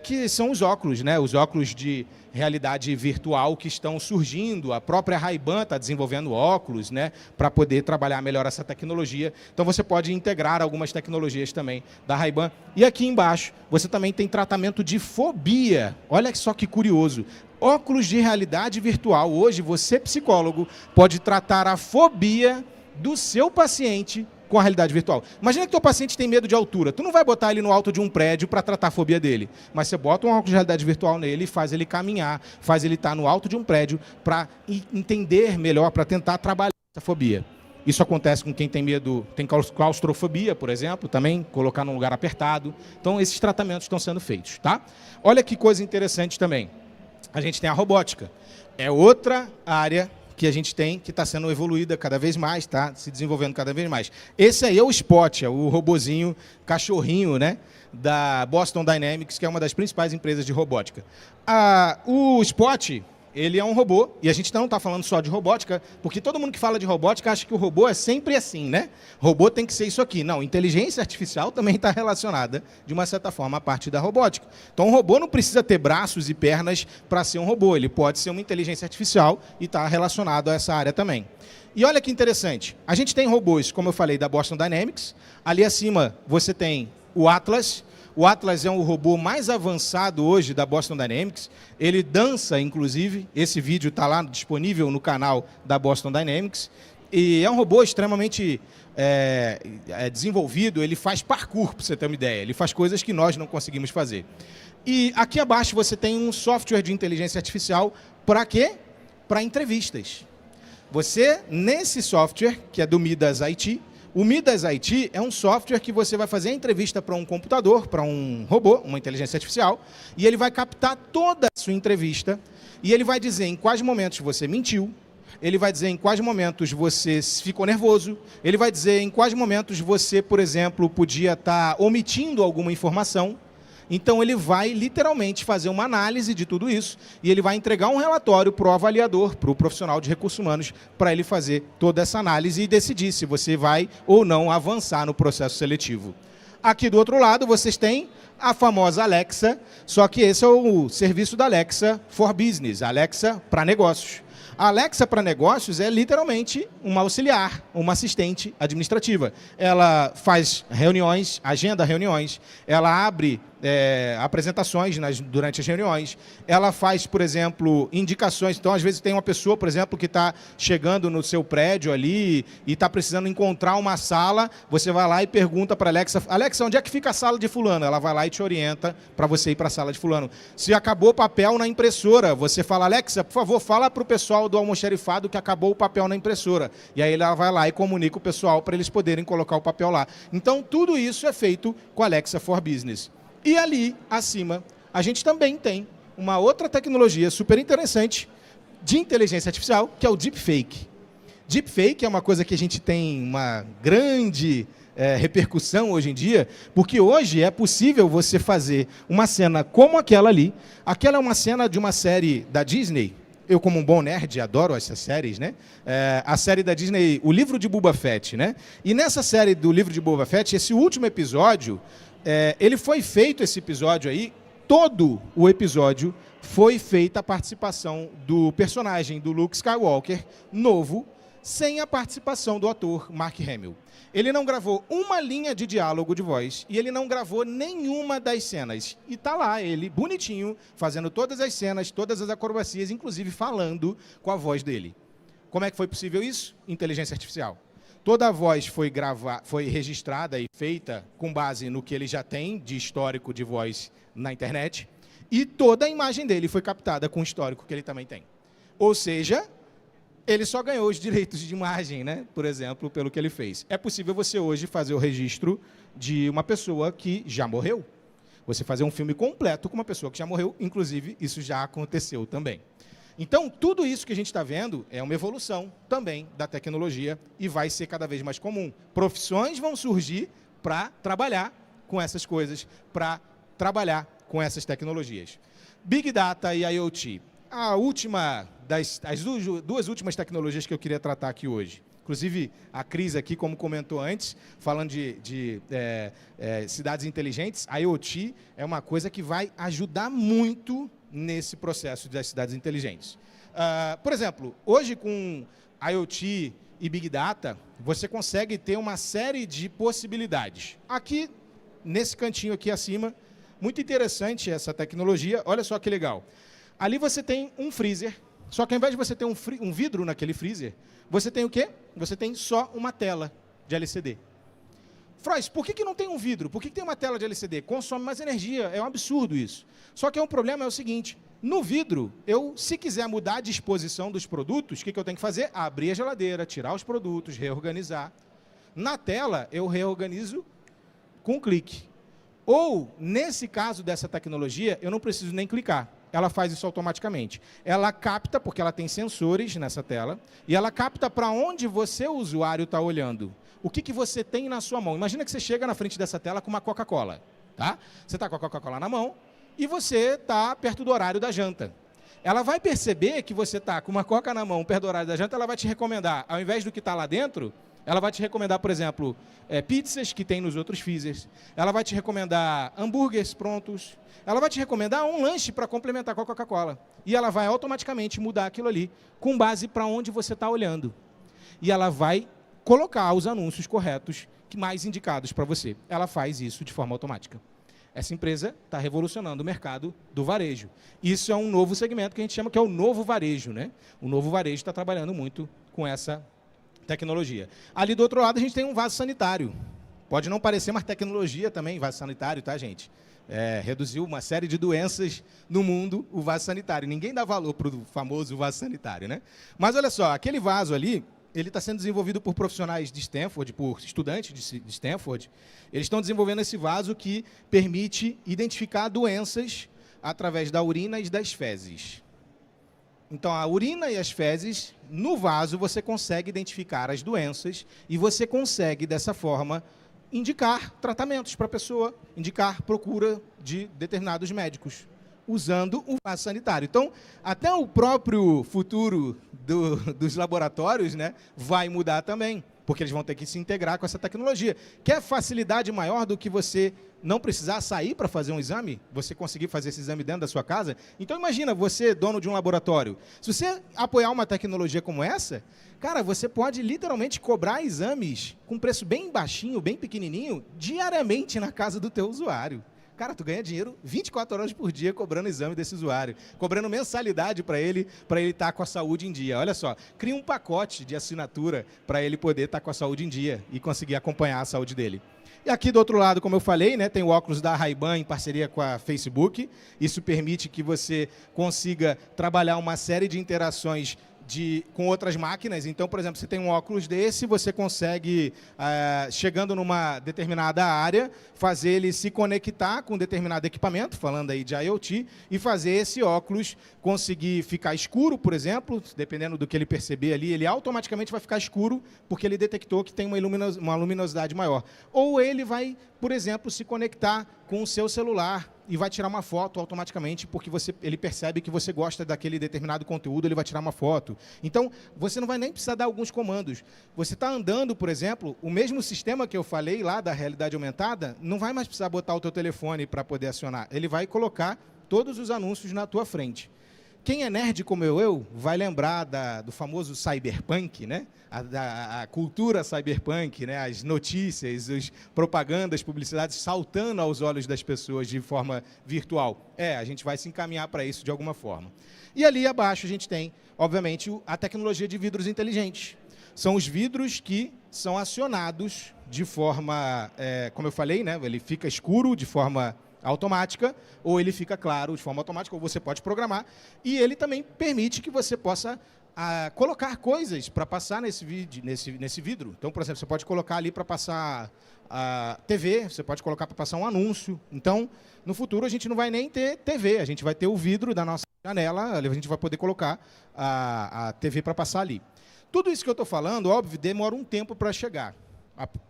que são os óculos, né, os óculos de realidade virtual que estão surgindo. A própria Ray-Ban está desenvolvendo óculos, né, para poder trabalhar melhor essa tecnologia. Então, você pode integrar algumas tecnologias também da Ray-Ban. E aqui embaixo, você também tem tratamento de fobia. Olha só que curioso. Óculos de realidade virtual. Hoje, você, psicólogo, pode tratar a fobia do seu paciente com a realidade virtual. Imagina que teu paciente tem medo de altura. Tu não vai botar ele no alto de um prédio para tratar a fobia dele, mas você bota um óculos de realidade virtual nele e faz ele caminhar, faz ele estar no alto de um prédio para entender melhor, para tentar trabalhar essa fobia. Isso acontece com quem tem medo, tem claustrofobia, por exemplo, também colocar num lugar apertado. Então, esses tratamentos estão sendo feitos, tá? Olha que coisa interessante também. A gente tem a robótica. É outra área que a gente tem, que está sendo evoluída cada vez mais, está se desenvolvendo cada vez mais. Esse aí é o Spot, é o robozinho, cachorrinho, né, da Boston Dynamics, que é uma das principais empresas de robótica. O Spot, ele é um robô, e a gente não está falando só de robótica, porque todo mundo que fala de robótica acha que o robô é sempre assim, né? Robô tem que ser isso aqui. Não, inteligência artificial também está relacionada, de uma certa forma, à parte da robótica. Então, um robô não precisa ter braços e pernas para ser um robô. Ele pode ser uma inteligência artificial e está relacionado a essa área também. E olha que interessante. A gente tem robôs, como eu falei, da Boston Dynamics. Ali acima, você tem o Atlas. O Atlas é o robô mais avançado hoje da Boston Dynamics. Ele dança, inclusive. Esse vídeo está lá disponível no canal da Boston Dynamics. E é um robô extremamente desenvolvido. Ele faz parkour, para você ter uma ideia. Ele faz coisas que nós não conseguimos fazer. E aqui abaixo você tem um software de inteligência artificial. Para quê? Para entrevistas. Você, nesse software, que é do Midas IT, o Midas IT é um software que você vai fazer a entrevista para um computador, para um robô, uma inteligência artificial, e ele vai captar toda a sua entrevista, e ele vai dizer em quais momentos você mentiu, ele vai dizer em quais momentos você ficou nervoso, ele vai dizer em quais momentos você, por exemplo, podia estar omitindo alguma informação, Então, ele vai literalmente fazer uma análise de tudo isso e ele vai entregar um relatório para o avaliador, para o profissional de recursos humanos, para ele fazer toda essa análise e decidir se você vai ou não avançar no processo seletivo. Aqui do outro lado, vocês têm a famosa Alexa, só que esse é o serviço da Alexa for Business, Alexa para negócios. A Alexa para negócios é literalmente uma auxiliar, uma assistente administrativa. Ela faz reuniões, agenda reuniões, ela abre apresentações durante as reuniões, ela faz, por exemplo, indicações. Então, às vezes, tem uma pessoa, por exemplo, que está chegando no seu prédio ali e está precisando encontrar uma sala, você vai lá e pergunta para a Alexa, Alexa, onde é que fica a sala de fulano? Ela vai lá e te orienta para você ir para a sala de fulano. Se acabou o papel na impressora, você fala, Alexa, por favor, fala para o pessoal do almoxarifado que acabou o papel na impressora. E aí ela vai lá e comunica o pessoal para eles poderem colocar o papel lá. Então, tudo isso é feito com a Alexa for Business. E ali, acima, a gente também tem uma outra tecnologia super interessante de inteligência artificial, que é o Deepfake. Deepfake é uma coisa que a gente tem uma grande repercussão hoje em dia, porque hoje é possível você fazer uma cena como aquela ali. Aquela é uma cena de uma série da Disney. Eu, como um bom nerd, adoro essas séries, né? A série da Disney, O Livro de Boba Fett, né? E nessa série do Livro de Boba Fett, esse último episódio, ele foi feito, esse episódio aí, todo o episódio foi feita a participação do personagem do Luke Skywalker, novo, sem a participação do ator Mark Hamill. Ele não gravou uma linha de diálogo de voz e ele não gravou nenhuma das cenas. E tá lá ele, bonitinho, fazendo todas as cenas, todas as acrobacias, inclusive falando com a voz dele. Como é que foi possível isso? Inteligência artificial. Toda a voz foi registrada e feita com base no que ele já tem de histórico de voz na internet e toda a imagem dele foi captada com o histórico que ele também tem. Ou seja, ele só ganhou os direitos de imagem, né? Por exemplo, pelo que ele fez. É possível você hoje fazer o registro de uma pessoa que já morreu. Você fazer um filme completo com uma pessoa que já morreu, inclusive isso já aconteceu também. Então, tudo isso que a gente está vendo é uma evolução também da tecnologia e vai ser cada vez mais comum. Profissões vão surgir para trabalhar com essas coisas, para trabalhar com essas tecnologias. Big Data e IoT. A última as duas últimas tecnologias que eu queria tratar aqui hoje. Inclusive, a Cris aqui, como comentou antes, falando de cidades inteligentes, a IoT é uma coisa que vai ajudar muito nesse processo das cidades inteligentes. Por exemplo, hoje com IoT e Big Data, você consegue ter uma série de possibilidades. Aqui, nesse cantinho aqui acima, muito interessante essa tecnologia, olha só que legal. Ali você tem um freezer, só que ao invés de você ter um vidro naquele freezer, você tem o quê? Você tem só uma tela de LCD. Frois, por que não tem um vidro? Por que tem uma tela de LCD? Consome mais energia, é um absurdo isso. Só que um problema é o seguinte, no vidro, se quiser mudar a disposição dos produtos, o que eu tenho que fazer? Abrir a geladeira, tirar os produtos, reorganizar. Na tela, eu reorganizo com um clique. Ou, nesse caso dessa tecnologia, eu não preciso nem clicar. Ela faz isso automaticamente. Ela capta, porque ela tem sensores nessa tela, e ela capta para onde você, o usuário, está olhando. O que você tem na sua mão? Imagina que você chega na frente dessa tela com uma Coca-Cola. Tá? Você está com a Coca-Cola na mão e você está perto do horário da janta. Ela vai perceber que você está com uma Coca na mão perto do horário da janta, ela vai te recomendar, ao invés do que está lá dentro, ela vai te recomendar, por exemplo, pizzas que tem nos outros freezers. Ela vai te recomendar hambúrgueres prontos. Ela vai te recomendar um lanche para complementar com a Coca-Cola. E ela vai automaticamente mudar aquilo ali, com base para onde você está olhando. E ela vai colocar os anúncios corretos, mais indicados para você. Ela faz isso de forma automática. Essa empresa está revolucionando o mercado do varejo. Isso é um novo segmento que a gente chama que é o novo varejo, né? O novo varejo está trabalhando muito com essa tecnologia. Ali do outro lado a gente tem um vaso sanitário. Pode não parecer, mas tecnologia também, vaso sanitário, tá, gente? Reduziu uma série de doenças no mundo, o vaso sanitário. Ninguém dá valor para o famoso vaso sanitário, né? Mas olha só, aquele vaso ali, ele está sendo desenvolvido por profissionais de Stanford, por estudantes de Stanford. Eles estão desenvolvendo esse vaso que permite identificar doenças através da urina e das fezes. Então, a urina e as fezes, no vaso, você consegue identificar as doenças e você consegue, dessa forma, indicar tratamentos para a pessoa, indicar procura de determinados médicos, usando o vaso sanitário. Então, até o próprio futuro dos laboratórios, né, vai mudar também, porque eles vão ter que se integrar com essa tecnologia. Quer facilidade maior do que você não precisar sair para fazer um exame? Você conseguir fazer esse exame dentro da sua casa? Então, imagina, você, dono de um laboratório, se você apoiar uma tecnologia como essa, cara, você pode literalmente cobrar exames com preço bem baixinho, bem pequenininho, diariamente na casa do teu usuário. Cara, tu ganha dinheiro 24 horas por dia cobrando exame desse usuário, cobrando mensalidade para ele estar com a saúde em dia. Olha só, cria um pacote de assinatura para ele poder estar com a saúde em dia e conseguir acompanhar a saúde dele. E aqui do outro lado, como eu falei, né, tem o óculos da Ray-Ban em parceria com a Facebook. Isso permite que você consiga trabalhar uma série de interações com outras máquinas. Então, por exemplo, você tem um óculos desse, você consegue, chegando numa determinada área, fazer ele se conectar com um determinado equipamento, falando aí de IoT, e fazer esse óculos conseguir ficar escuro, por exemplo, dependendo do que ele perceber ali, ele automaticamente vai ficar escuro, porque ele detectou que tem uma luminosidade maior. Ou ele vai, por exemplo, se conectar com o seu celular e vai tirar uma foto automaticamente, porque ele percebe que você gosta daquele determinado conteúdo, ele vai tirar uma foto. Então, você não vai nem precisar dar alguns comandos. Você está andando, por exemplo, o mesmo sistema que eu falei lá da realidade aumentada, não vai mais precisar botar o teu telefone para poder acionar. Ele vai colocar todos os anúncios na tua frente. Quem é nerd como eu vai lembrar do famoso cyberpunk, né? A cultura cyberpunk, né? As notícias, as propagandas, publicidades saltando aos olhos das pessoas de forma virtual. A gente vai se encaminhar para isso de alguma forma. E ali abaixo a gente tem, obviamente, a tecnologia de vidros inteligentes. São os vidros que são acionados de forma, como eu falei, né? Ele fica escuro de forma automática, ou ele fica claro de forma automática, ou você pode programar, e ele também permite que você possa colocar coisas para passar nesse vidro. Então, por exemplo, você pode colocar ali para passar a TV, você pode colocar para passar um anúncio. Então, no futuro, a gente não vai nem ter TV, a gente vai ter o vidro da nossa janela, a gente vai poder colocar a TV para passar ali. Tudo isso que eu estou falando, óbvio, demora um tempo para chegar.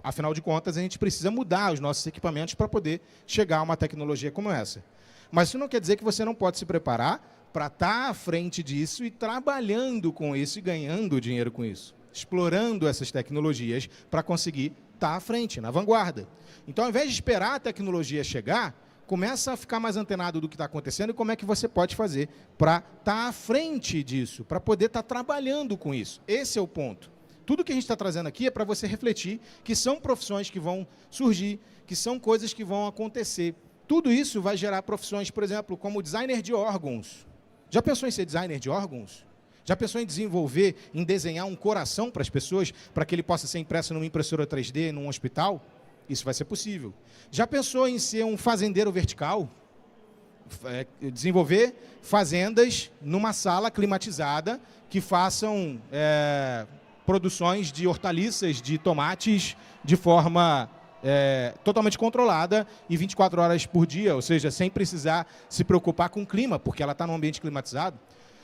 Afinal de contas, a gente precisa mudar os nossos equipamentos para poder chegar a uma tecnologia como essa. Mas isso não quer dizer que você não pode se preparar para estar à frente disso e trabalhando com isso e ganhando dinheiro com isso, explorando essas tecnologias para conseguir estar à frente, na vanguarda. Então, ao invés de esperar a tecnologia chegar, começa a ficar mais antenado do que está acontecendo e como é que você pode fazer para estar à frente disso, para poder estar trabalhando com isso. Esse é o ponto. Tudo que a gente está trazendo aqui é para você refletir que são profissões que vão surgir, que são coisas que vão acontecer. Tudo isso vai gerar profissões, por exemplo, como designer de órgãos. Já pensou em ser designer de órgãos? Já pensou em desenvolver, em desenhar um coração para as pessoas, para que ele possa ser impresso numa impressora 3D, num hospital? Isso vai ser possível. Já pensou em ser um fazendeiro vertical? Desenvolver fazendas numa sala climatizada que façam produções de hortaliças, de tomates, de forma totalmente controlada e 24 horas por dia, ou seja, sem precisar se preocupar com o clima, porque ela está num ambiente climatizado.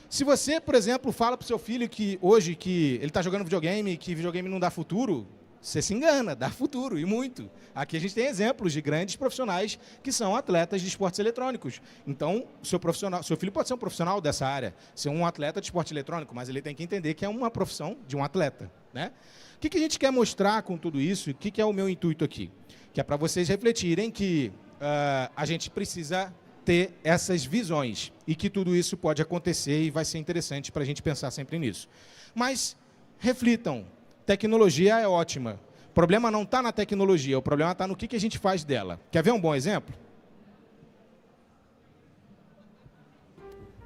Se você, por exemplo, fala para o seu filho que hoje que ele está jogando videogame, que videogame não dá futuro, você se engana, dá futuro, e muito. Aqui a gente tem exemplos de grandes profissionais que são atletas de esportes eletrônicos. Então, seu filho pode ser um profissional dessa área, ser um atleta de esporte eletrônico, mas ele tem que entender que é uma profissão de um atleta, né? O que a gente quer mostrar com tudo isso? O que é o meu intuito aqui? Que é para vocês refletirem que a gente precisa ter essas visões e que tudo isso pode acontecer e vai ser interessante para a gente pensar sempre nisso. Mas reflitam, tecnologia é ótima. O problema não está na tecnologia, o problema está no que a gente faz dela. Quer ver um bom exemplo?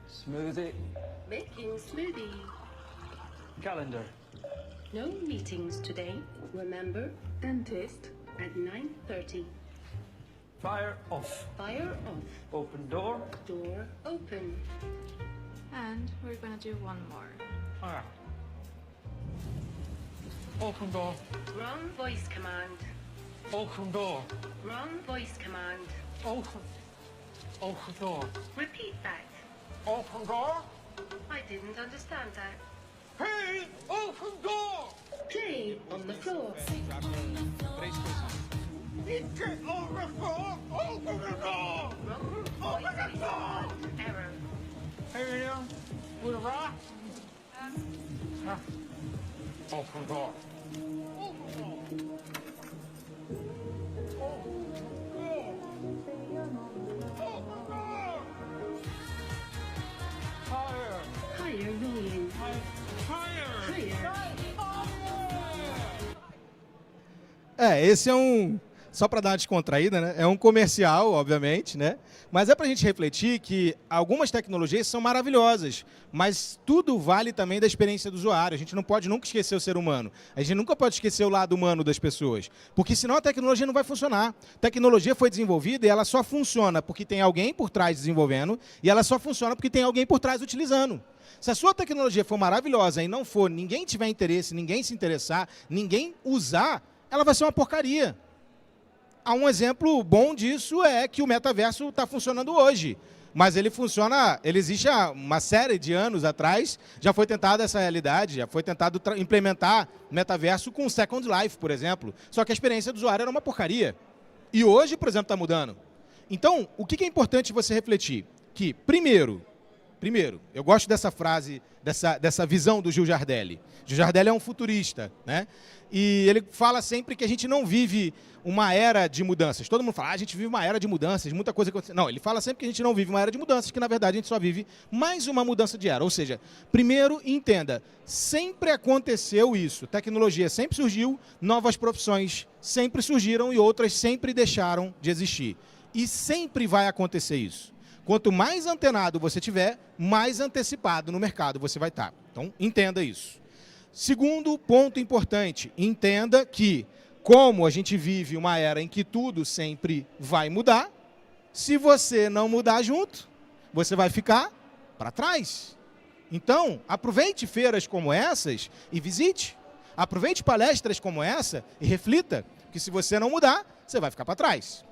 Smoothie. Making smoothie. Calendar. No meetings today. Remember, dentist at 9:30. Fire off. Fire off. Open door. Door open. And we're gonna do one more. Ah. Open door. Wrong voice command. Open door. Wrong voice command. Open. Open door. Repeat that. Open door. I didn't understand that. Hey! Open door! Play on the floor. Get over the door! Open the door! Open the door! Error. Hey, with a rock? Open the door. Higher! Higher rolling. Higher! Higher. Esse é um... Só para dar uma descontraída, né? É um comercial, obviamente, né? Mas é para a gente refletir que algumas tecnologias são maravilhosas, mas tudo vale também da experiência do usuário. A gente não pode nunca esquecer o ser humano. A gente nunca pode esquecer o lado humano das pessoas, porque senão a tecnologia não vai funcionar. A tecnologia foi desenvolvida e ela só funciona porque tem alguém por trás desenvolvendo e ela só funciona porque tem alguém por trás utilizando. Se a sua tecnologia for maravilhosa e não for, ninguém tiver interesse, ninguém se interessar, ninguém usar, ela vai ser uma porcaria. Um exemplo bom disso é que o metaverso está funcionando hoje. Mas ele funciona, ele existe há uma série de anos atrás, já foi tentada essa realidade, já foi tentado implementar metaverso com Second Life, por exemplo. Só que a experiência do usuário era uma porcaria. E hoje, por exemplo, está mudando. Então, o que é importante você refletir? Que, primeiro, eu gosto dessa frase, dessa visão do Gil Jardelli. Gil Jardelli é um futurista, né? E ele fala sempre que a gente não vive uma era de mudanças. Todo mundo fala, a gente vive uma era de mudanças, muita coisa acontecendo. Não, ele fala sempre que a gente não vive uma era de mudanças, que na verdade a gente só vive mais uma mudança de era. Ou seja, primeiro, entenda, sempre aconteceu isso. Tecnologia sempre surgiu, novas profissões sempre surgiram e outras sempre deixaram de existir. E sempre vai acontecer isso. Quanto mais antenado você tiver, mais antecipado no mercado você vai estar. Então, entenda isso. Segundo ponto importante, entenda que, como a gente vive uma era em que tudo sempre vai mudar, se você não mudar junto, você vai ficar para trás. Então, aproveite feiras como essas e visite. Aproveite palestras como essa e reflita, que se você não mudar, você vai ficar para trás.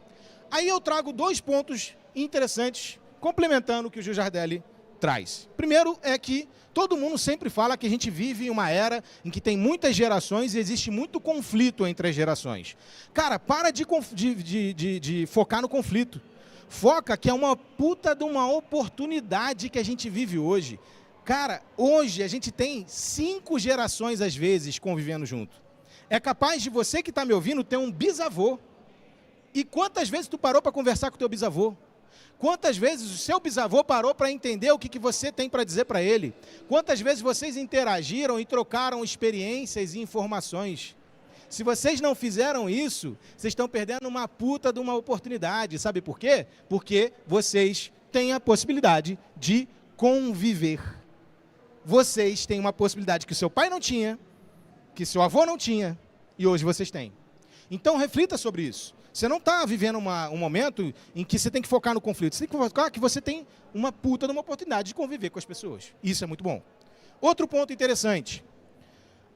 Aí eu trago 2 pontos interessantes, complementando o que o Gil Jardelli traz. Primeiro é que todo mundo sempre fala que a gente vive em uma era em que tem muitas gerações e existe muito conflito entre as gerações. Cara, para de focar no conflito. Foca que é uma puta de uma oportunidade que a gente vive hoje. Cara, hoje a gente tem 5 gerações, às vezes, convivendo junto. É capaz de você que está me ouvindo ter um bisavô. E quantas vezes tu parou para conversar com o teu bisavô? Quantas vezes o seu bisavô parou para entender o que você tem para dizer para ele? Quantas vezes vocês interagiram e trocaram experiências e informações? Se vocês não fizeram isso, vocês estão perdendo uma puta de uma oportunidade. Sabe por quê? Porque vocês têm a possibilidade de conviver. Vocês têm uma possibilidade que o seu pai não tinha, que seu avô não tinha, e hoje vocês têm. Então, reflita sobre isso. Você não está vivendo um momento em que você tem que focar no conflito. Você tem que focar que você tem uma puta de uma oportunidade de conviver com as pessoas. Isso é muito bom. Outro ponto interessante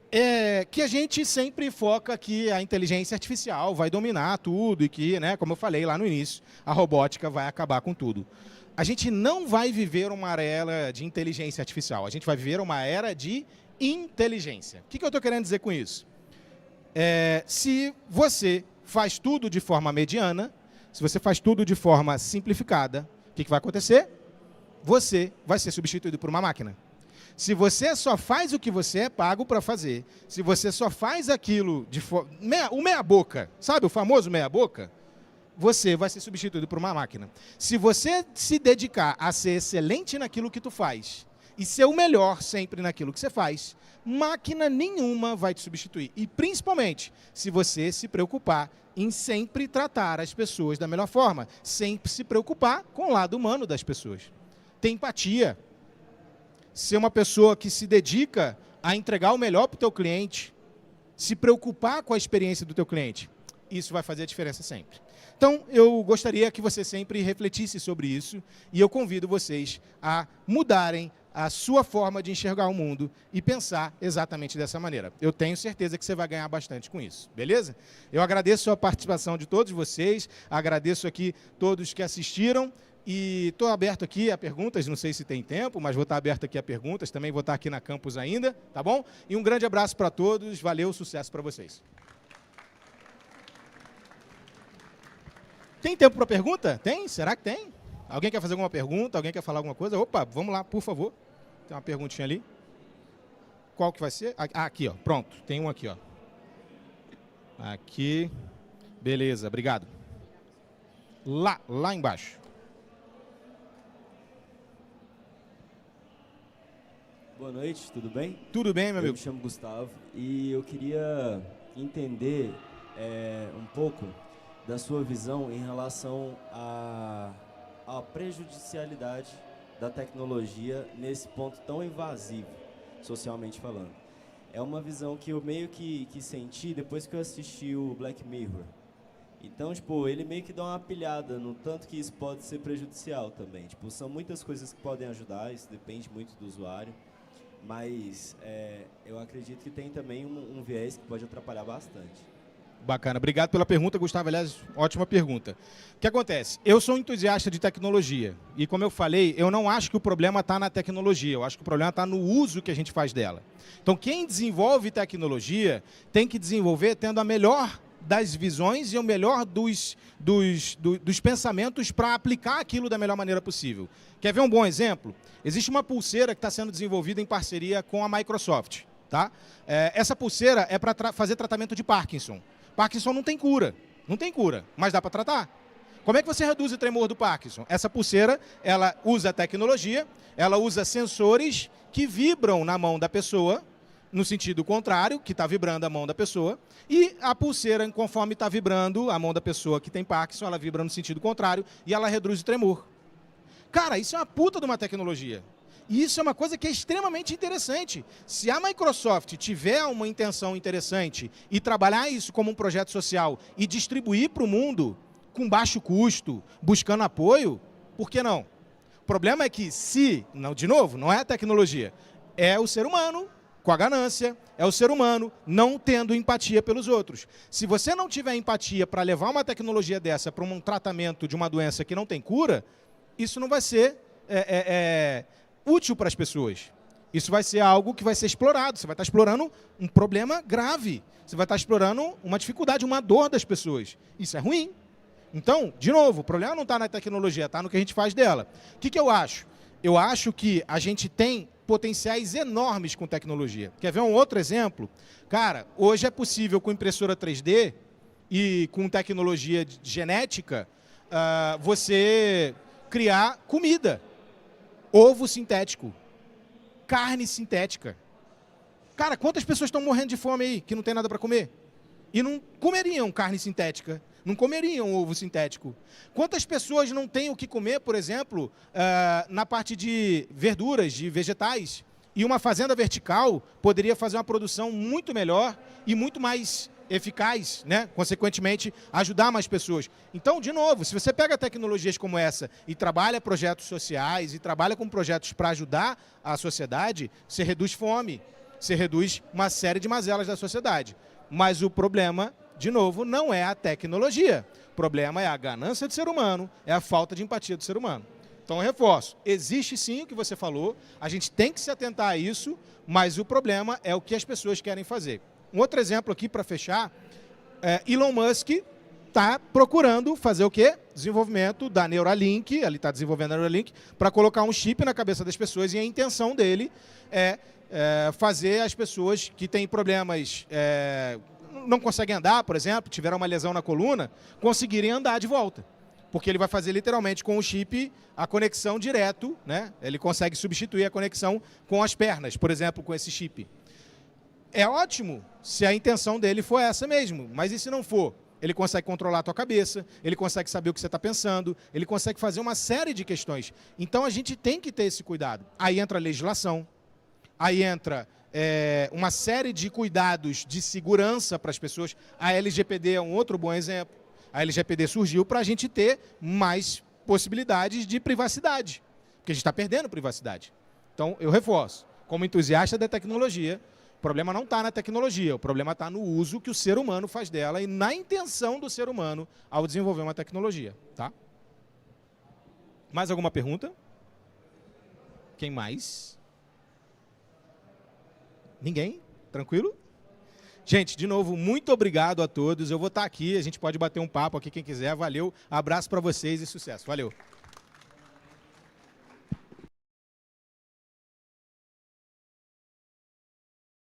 é que a gente sempre foca que a inteligência artificial vai dominar tudo e que, né, como eu falei lá no início, a robótica vai acabar com tudo. A gente não vai viver uma era de inteligência artificial. A gente vai viver uma era de inteligência. O que eu estou querendo dizer com isso? Se você faz tudo de forma mediana, se você faz tudo de forma simplificada, o que vai acontecer? Você vai ser substituído por uma máquina. Se você só faz o que você é pago para fazer, se você só faz aquilo de forma... O meia-boca, sabe o famoso meia-boca? Você vai ser substituído por uma máquina. Se você se dedicar a ser excelente naquilo que tu faz e ser o melhor sempre naquilo que você faz, máquina nenhuma vai te substituir. E, principalmente, se você se preocupar em sempre tratar as pessoas da melhor forma, sempre se preocupar com o lado humano das pessoas. Ter empatia. Ser uma pessoa que se dedica a entregar o melhor para o teu cliente. Se preocupar com a experiência do teu cliente. Isso vai fazer a diferença sempre. Então, eu gostaria que você sempre refletisse sobre isso e eu convido vocês a mudarem a sua forma de enxergar o mundo e pensar exatamente dessa maneira. Eu tenho certeza que você vai ganhar bastante com isso, beleza? Eu agradeço a participação de todos vocês, agradeço aqui todos que assistiram e estou aberto aqui a perguntas, não sei se tem tempo, mas vou estar aberto aqui a perguntas, também vou estar aqui na campus ainda, tá bom? E um grande abraço para todos, valeu, sucesso para vocês. Tem tempo para pergunta? Tem? Será que tem? Alguém quer fazer alguma pergunta? Alguém quer falar alguma coisa? Opa, vamos lá, por favor. Tem uma perguntinha ali. Qual que vai ser? Ah, aqui, ó. Pronto. Tem um aqui, ó. Aqui. Beleza, obrigado. Lá embaixo. Boa noite, tudo bem? Tudo bem, meu Eu amigo? me chamo Gustavo e eu queria entender um pouco da sua visão em relação à prejudicialidade da tecnologia nesse ponto tão invasivo, socialmente falando. É uma visão que eu meio que senti depois que eu assisti o Black Mirror. Então, tipo, ele meio que dá uma pilhada no tanto que isso pode ser prejudicial também. Tipo, são muitas coisas que podem ajudar, isso depende muito do usuário. Mas eu acredito que tem também um viés que pode atrapalhar bastante. Bacana. Obrigado pela pergunta, Gustavo. Aliás, ótima pergunta. O que acontece? Eu sou um entusiasta de tecnologia. E como eu falei, eu não acho que o problema está na tecnologia. Eu acho que o problema está no uso que a gente faz dela. Então, quem desenvolve tecnologia tem que desenvolver tendo a melhor das visões e o melhor dos pensamentos para aplicar aquilo da melhor maneira possível. Quer ver um bom exemplo? Existe uma pulseira que está sendo desenvolvida em parceria com a Microsoft. Tá? Essa pulseira é para fazer tratamento de Parkinson. Parkinson não tem cura, mas dá para tratar. Como é que você reduz o tremor do Parkinson? Essa pulseira, ela usa tecnologia, ela usa sensores que vibram na mão da pessoa, no sentido contrário, que está vibrando a mão da pessoa, e a pulseira, conforme está vibrando a mão da pessoa que tem Parkinson, ela vibra no sentido contrário e ela reduz o tremor. Cara, isso é uma puta de uma tecnologia. E isso é uma coisa que é extremamente interessante. Se a Microsoft tiver uma intenção interessante e trabalhar isso como um projeto social e distribuir para o mundo com baixo custo, buscando apoio, por que não? O problema é que de novo, não é a tecnologia, é o ser humano com a ganância, é o ser humano não tendo empatia pelos outros. Se você não tiver empatia para levar uma tecnologia dessa para um tratamento de uma doença que não tem cura, isso não vai ser útil para as pessoas. Isso vai ser algo que vai ser explorado. Você vai estar explorando um problema grave. Você vai estar explorando uma dificuldade, uma dor das pessoas. Isso é ruim. Então, de novo, o problema não está na tecnologia, está no que a gente faz dela. O que eu acho? Eu acho que a gente tem potenciais enormes com tecnologia. Quer ver um outro exemplo? Cara, hoje é possível com impressora 3D e com tecnologia genética, você criar comida. Ovo sintético, carne sintética. Cara, quantas pessoas estão morrendo de fome aí, que não tem nada para comer? E não comeriam carne sintética, não comeriam ovo sintético. Quantas pessoas não têm o que comer, por exemplo, na parte de verduras, de vegetais? E uma fazenda vertical poderia fazer uma produção muito melhor e muito mais eficaz, né? Consequentemente, ajudar mais pessoas. Então, de novo, se você pega tecnologias como essa e trabalha projetos sociais e trabalha com projetos para ajudar a sociedade, você reduz fome, você reduz uma série de mazelas da sociedade. Mas o problema, de novo, não é a tecnologia. O problema é a ganância do ser humano, é a falta de empatia do ser humano. Então, eu reforço, existe sim o que você falou, a gente tem que se atentar a isso, mas o problema é o que as pessoas querem fazer. Um outro exemplo aqui para fechar, Elon Musk está procurando fazer o quê? Desenvolvimento da Neuralink, ele está desenvolvendo a Neuralink para colocar um chip na cabeça das pessoas e a intenção dele é fazer as pessoas que têm problemas, não conseguem andar, por exemplo, tiveram uma lesão na coluna, conseguirem andar de volta. Porque ele vai fazer literalmente com o chip a conexão direto, né? Ele consegue substituir a conexão com as pernas, por exemplo, com esse chip. É ótimo se a intenção dele for essa mesmo, mas e se não for? Ele consegue controlar a tua cabeça, ele consegue saber o que você está pensando, ele consegue fazer uma série de questões. Então a gente tem que ter esse cuidado. Aí entra a legislação, aí entra uma série de cuidados de segurança para as pessoas. A LGPD é um outro bom exemplo. A LGPD surgiu para a gente ter mais possibilidades de privacidade, porque a gente está perdendo privacidade. Então eu reforço, como entusiasta da tecnologia, o problema não está na tecnologia, o problema está no uso que o ser humano faz dela e na intenção do ser humano ao desenvolver uma tecnologia. Tá? Mais alguma pergunta? Quem mais? Ninguém? Tranquilo? Gente, de novo, muito obrigado a todos. Eu vou estar aqui, a gente pode bater um papo aqui, quem quiser. Valeu, abraço para vocês e sucesso. Valeu.